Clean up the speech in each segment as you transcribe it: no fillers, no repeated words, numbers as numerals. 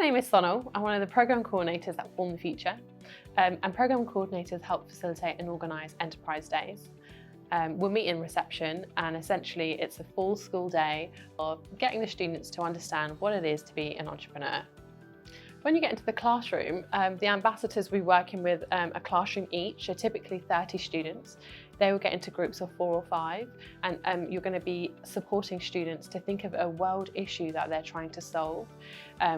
name is Sonal. I'm one of the programme coordinators at Form the Future, and programme coordinators help facilitate and organise enterprise days. We'll meet in reception, and essentially it's a full school day of getting the students to understand what it is to be an entrepreneur. When you get into the classroom, the ambassadors will be working with a classroom each, so typically 30 students. They will get into groups of 4 or 5, and you're going to be supporting students to think of a world issue that they're trying to solve,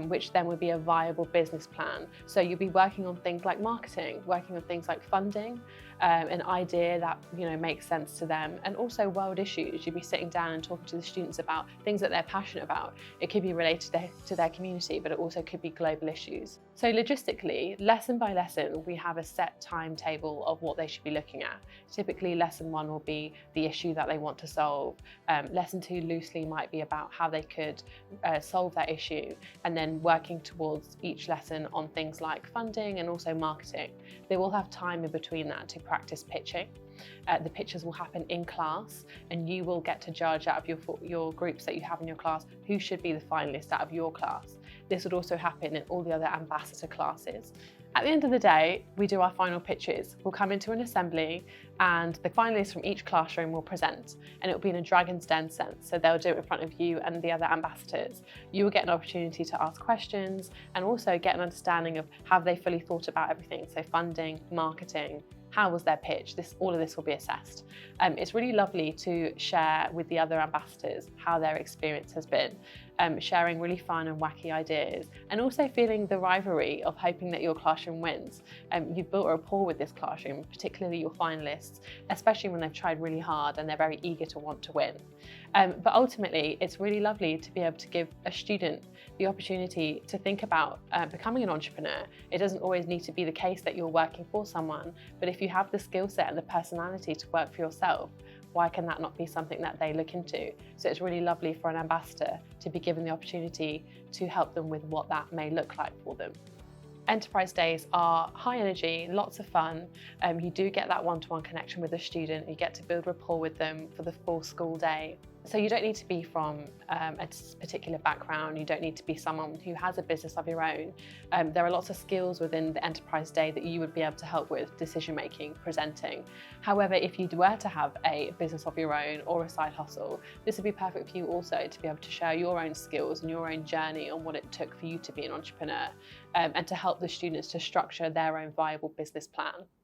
which then would be a viable business plan. So you'll be working on things like marketing, working on things like funding, an idea that makes sense to them, and also world issues. You'll be sitting down and talking to the students about things that they're passionate about. It could be related to their community, but it also could be global issues. So logistically, lesson by lesson, we have a set timetable of what they should be looking at. Typically, lesson 1 will be the issue that they want to solve. Lesson 2 loosely might be about how they could solve that issue, and then working towards each lesson on things like funding and also marketing. They will have time in between that to practice pitching. The pitches will happen in class, and you will get to judge out of your groups that you have in your class who should be the finalist out of your class. This would also happen in all the other ambassador classes. At the end of the day, we do our final pitches. We'll come into an assembly, and the finalists from each classroom will present, and it will be in a Dragon's Den sense. So they'll do it in front of you and the other ambassadors. You will get an opportunity to ask questions and also get an understanding of have they fully thought about everything. So funding, marketing, how was their pitch? All of this will be assessed. It's really lovely to share with the other ambassadors how their experience has been, sharing really fun and wacky ideas, and also feeling the rivalry of hoping that your classroom wins. You've built a rapport with this classroom, particularly your finalists, especially when they've tried really hard and they're very eager to want to win. But ultimately, it's really lovely to be able to give a student the opportunity to think about becoming an entrepreneur. It doesn't always need to be the case that you're working for someone, but if you have the skill set and the personality to work for yourself, why can that not be something that they look into? So it's really lovely for an ambassador to be given the opportunity to help them with what that may look like for them. Enterprise days are high energy, lots of fun. You do get that one-to-one connection with the student. You get to build rapport with them for the full school day. So you don't need to be from a particular background. You don't need to be someone who has a business of your own. There are lots of skills within the enterprise day that you would be able to help with: decision making, presenting. However, if you were to have a business of your own or a side hustle, this would be perfect for you also to be able to share your own skills and your own journey on what it took for you to be an entrepreneur, and to help the students to structure their own viable business plan.